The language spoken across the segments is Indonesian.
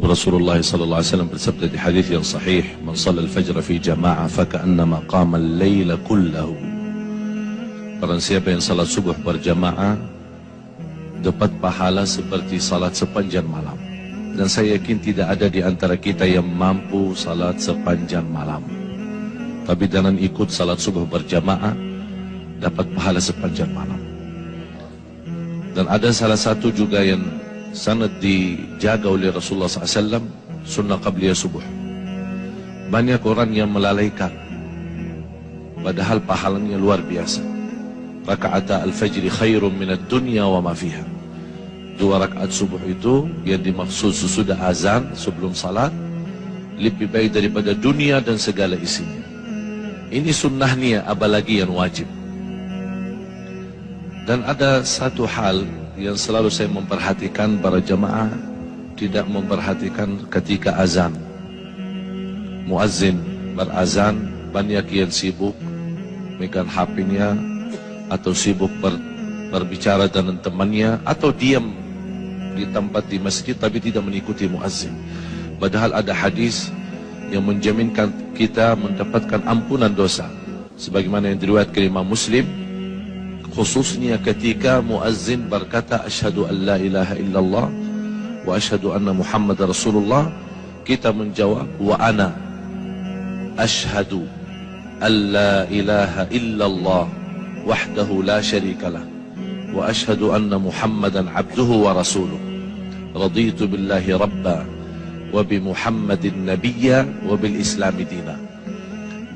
Rasulullah sallallahu alaihi wasallam bersabda di hadis yang sahih, "Man shalla al-fajr fi jama'ah fa ka'annama qama al-laila kullahu." Barang siapa yang salat subuh berjamaah dapat pahala seperti salat sepanjang malam. Dan saya yakin tidak ada di antara kita yang mampu salat sepanjang malam. Tapi jangan ikut salat subuh berjamaah dapat pahala sepanjang malam. Dan ada salah satu juga yang sangat dijaga oleh Rasulullah SAW, sunnah qabliyah subuh. Banyak orang yang melalaikan, padahal pahalanya luar biasa. Raka'ata al-fajri khairun minad dunya wa ma fiha. 2 rakaat subuh itu yang dimaksud sesudah azan sebelum salat lebih baik daripada dunia dan segala isinya. Ini sunnahnya, apalagi yang wajib. Dan ada satu hal yang selalu saya memperhatikan, para jamaah tidak memperhatikan ketika azan. Muazzin berazan, banyak yang sibuk megang HP-nya atau sibuk berbicara dengan temannya atau diam di tempat di masjid tapi tidak mengikuti muazzin. Padahal ada hadis yang menjaminkan kita mendapatkan ampunan dosa, sebagaimana yang diriwayatkan Imam Muslim, khususnya ketika muazzin berkata asyhadu an la ilaha illallah wa asyhadu anna Muhammad Rasulullah, kita menjawab wa ana asyhadu an la ilaha illallah wahdahu la syarikalah wa asyhadu anna Muhammadan abduhu wa rasuluh raditu billahi rabba wa bi Muhammadin nabiyya wa bil islami dina.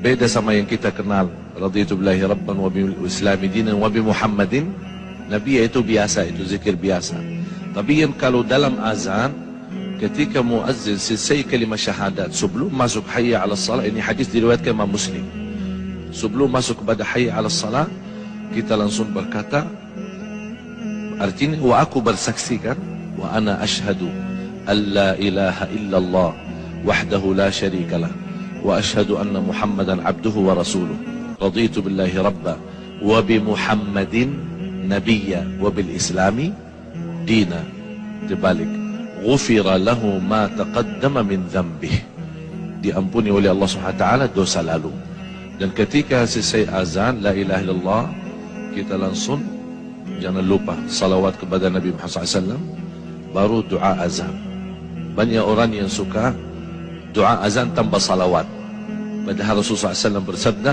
Beda sama yang kita kenal, raditu billahi rabban wa bil islami dinan wa bi Muhammadin nabiyya, itu biasa, itu zikir biasa. Tapi yang kalau dalam azan ketika muazzin selesai kalimat syahadat sebelum masuk hayya 'alas salat, ini hadis diriwayatkan Imam Muslim, sebelum masuk kepada hayya 'alas salat kita langsung berkata, artinya wa aku bersaksikan, wa ana asyhadu an la ilaha illallah wahdahu la syarikalah wa asyhadu anna Muhammadan abduhu wa rasuluh raditu billahi rabba wa bi Muhammadin nabiyya wa bil islami dina. Dibalik, ghufira lahu ma taqaddama min dhanbih, diampuni oleh Allah SWT dosa lalu. Dan ketika selesai azan la ilaha illallah, kita langsung jangan lupa salawat kepada Nabi Muhammad SAW, baru doa azan. Banyak orang yang suka doa azan tanpa salawat, padahal Rasulullah SAW bersabda,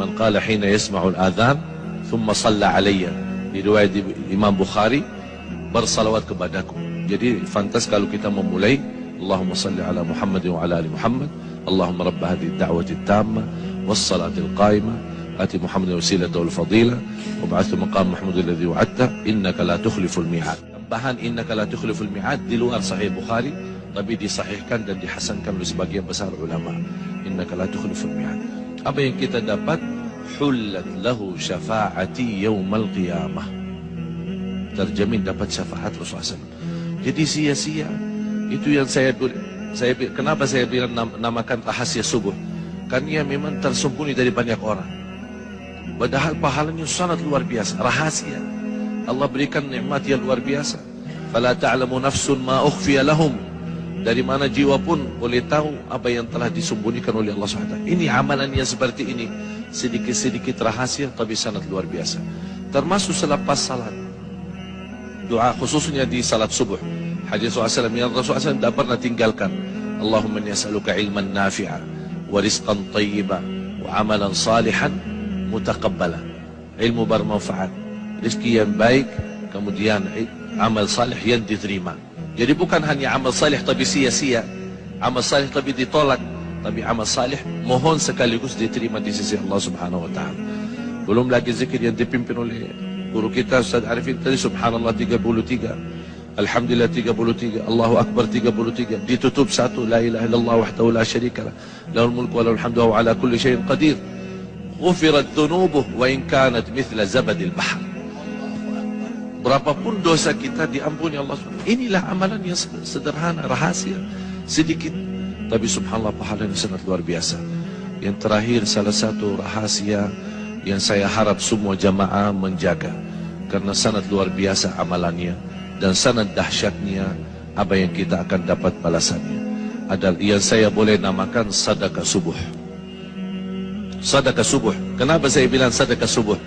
man qala hina yasma'ul adhan thumma salla alayya, di riwayat Imam Bukhari, bersalawat kepadaku. Jadi fantas kalau kita memulai Allahumma salli ala Muhammad wa ala ali Muhammad, Allahumma rabb hadhihi ad-da'wati at-tammah was-salati al-qa'imah ati Muhammad al-wasilah wal fadilah wa ba'athu maqam Muhammad alladhi wa'adta innaka la tukhliful mi'ad. Tambahan innaka la tukhliful mi'ad di luar sahih Bukhari, tapi disahihkan dan dihasankan oleh sebagian besar ulama. Innaka la tukhliful mi'ad. Apa yang kita dapat? Hullat lahu syafa'ati yaumal qiyamah, terjamin dapat syafaat Rasulullah SAW. Jadi sia-sia. Itu yang kenapa saya bilang namakan rahasia subuh, karena memang tersembunyi dari banyak orang, padahal pahalanya sangat luar biasa. Rahasia Allah berikan nikmat yang luar biasa. Fala ta'lamu nafsun ma ukhfiya lahum, dari mana jiwa pun boleh tahu apa yang telah disembunyikan oleh Allah SWT. Ini amalan yang seperti ini, sedikit-sedikit rahasia tapi sangat luar biasa. Termasuk selepas salat, doa khususnya di salat subuh. Hadis Rasulullah SAW yang Rasulullah SAW tidak pernah tinggalkan, Allahumma inni as'aluka ilman nafi'a wa rizqan tayyiba wa amalan salihan mutaqabbala. Ilmu bermanfaat, rezeki yang baik, kemudian amal salih yang diterima. Jadi bukan hanya amal salih tapi sia-sia, amal salih tapi ditolak, tapi amal salih mohon sekaligus diterima di sisi Allah Subhanahu wa taala. Belum lagi zikir yang dipimpin oleh guru kita Ustaz Arifin tadi, subhanallah 33, alhamdulillah 33, Allahu akbar 33, ditutup satu la ilaha illallah wahdahu la syarikalah lahul mulku wa lahul hamdu wa ala kulli syai'in qadir. Ghufirat dhunubuh wa in kanat mithla zabadil bahr. Berapapun dosa kita diampuni Allah SWT. Inilah amalan yang sederhana, rahasia, sedikit, tapi subhanallah pahalanya sangat luar biasa. Yang terakhir, salah satu rahasia yang saya harap semua jamaah menjaga, karena sangat luar biasa amalannya dan sangat dahsyatnya apa yang kita akan dapat balasannya. Adalah yang saya boleh namakan sedekah subuh. Sedekah subuh. Kenapa saya bilang sedekah subuh?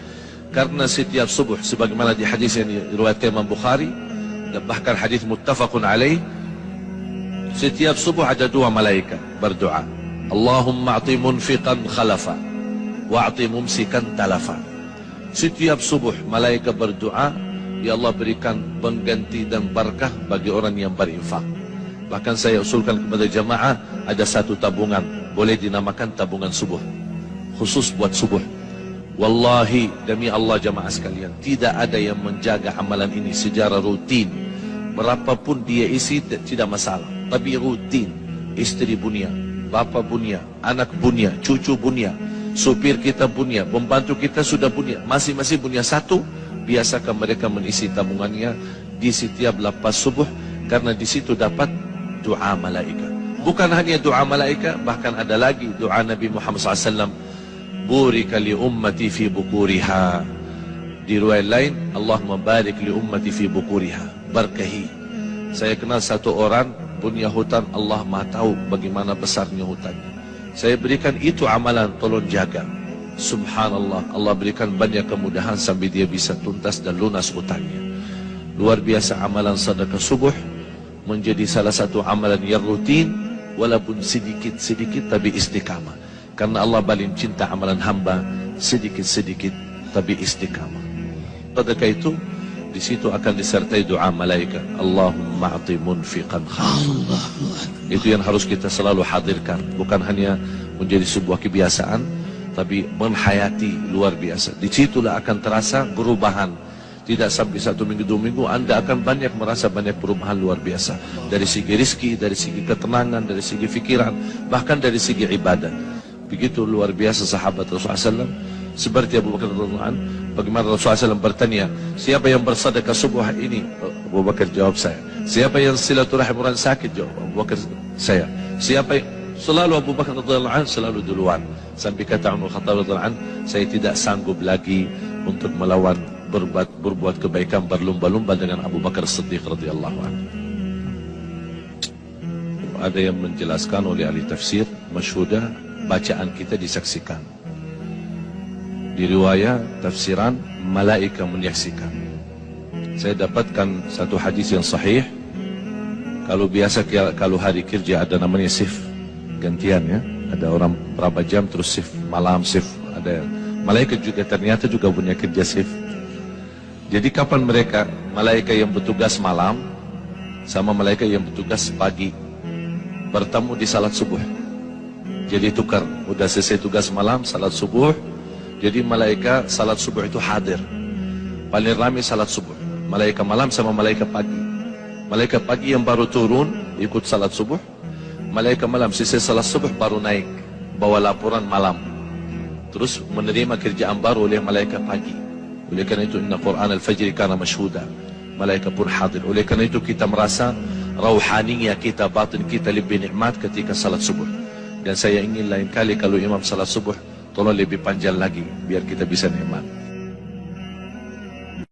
Karena setiap subuh, sebagaimana di hadis yang diriwayatkan Imam Bukhari, dan bahkan hadis muttafaqun alaih, setiap subuh ada dua malaikat berdoa. Allahumma a'ti munfiqan khalafa wa'ti mumsikan talafa. Setiap subuh malaikat berdoa, ya Allah berikan pengganti dan barakah bagi orang yang berinfak. Bahkan saya usulkan kepada jamaah, ada satu tabungan, boleh dinamakan tabungan subuh, khusus buat subuh. Wallahi, demi Allah jamaah sekalian, tidak ada yang menjaga amalan ini secara rutin. Berapapun dia isi tidak masalah, tapi rutin. Istri bunia, bapa bunia, anak bunia, cucu bunia, supir kita bunia, pembantu kita sudah bunia, masing-masing bunia satu. Biasakan mereka mengisi tabungannya di setiap lepas subuh, karena di situ dapat doa malaikat. Bukan hanya doa malaikat, bahkan ada lagi doa Nabi Muhammad SAW. Burika li ummati fi bukuriha. Di riwayat lain, Allah membarik li ummati fi bukuriha. Berkahi. Saya kenal satu orang punya hutan, Allah Maha tahu bagaimana besarnya hutannya. Saya berikan itu amalan, tolong jaga. Subhanallah, Allah berikan banyak kemudahan sampai dia bisa tuntas dan lunas hutannya. Luar biasa amalan sedekah subuh menjadi salah satu amalan yang rutin, walaupun sedikit-sedikit tapi istiqamah. Karena Allah paling cinta amalan hamba sedikit-sedikit tapi istiqamah. Sedekah itu di situ akan disertai doa malaikat. Allahumma a'ti munfiqan khalafan. Itu yang harus kita selalu hadirkan, bukan hanya menjadi sebuah kebiasaan, tapi menghayati luar biasa. Di situlah akan terasa perubahan. Tidak sampai 1 minggu 2 minggu Anda akan banyak merasa banyak perubahan luar biasa. Dari segi rezeki, dari segi ketenangan, dari segi fikiran, bahkan dari segi ibadah. Begitu luar biasa sahabat Rasulullah SAW. Seperti Abu Bakar radhiyallahu anhu, bagaimana Rasulullah SAW bertanya, siapa yang bersedekah subuh ini? Abu Bakar jawab, saya. Siapa yang silaturahim orang sakit? Jawab Abu Bakar, saya. Siapa yang... Selalu Abu Bakar radhiyallahu anhu selalu duluan. Sampai kata Umar Khattab radhiyallahu anhu, saya tidak sanggup lagi untuk melawan berbuat kebaikan, berlumba-lumba dengan Abu Bakar Siddiq radhiyallahu anhu. Ada yang menjelaskan oleh ahli tafsir, masyhudah, bacaan kita disaksikan. Di riwayat tafsiran, malaikat menyaksikan. Saya dapatkan satu hadis yang sahih. Kalau biasa, kalau hari kerja ada namanya shift gantian ya. Ada orang berapa jam terus shift, malam shift. Ada malaikat juga ternyata juga punya kerja shift. Jadi kapan mereka, malaikat yang bertugas malam sama malaikat yang bertugas pagi, bertemu di salat subuh. Jadi tukar, udah selesai tugas malam, salat subuh. Jadi malaikat salat subuh itu hadir. Paling ramai salat subuh. Malaikat malam sama malaikat pagi. Malaikat pagi yang baru turun ikut salat subuh. Malaikat malam selesai salat subuh baru naik, bawa laporan malam. Terus menerima kerjaan baru oleh malaikat pagi. Oleh karena itu, inna Quran al-Fajr kana mashhuda. Malaikat pun hadir. Oleh karena itu kita merasa rauhaniyah kita, batin kita lebih nikmat ketika salat subuh. Dan saya ingin lain kali kalau imam salat subuh, tolong lebih panjang lagi biar kita bisa nikmat.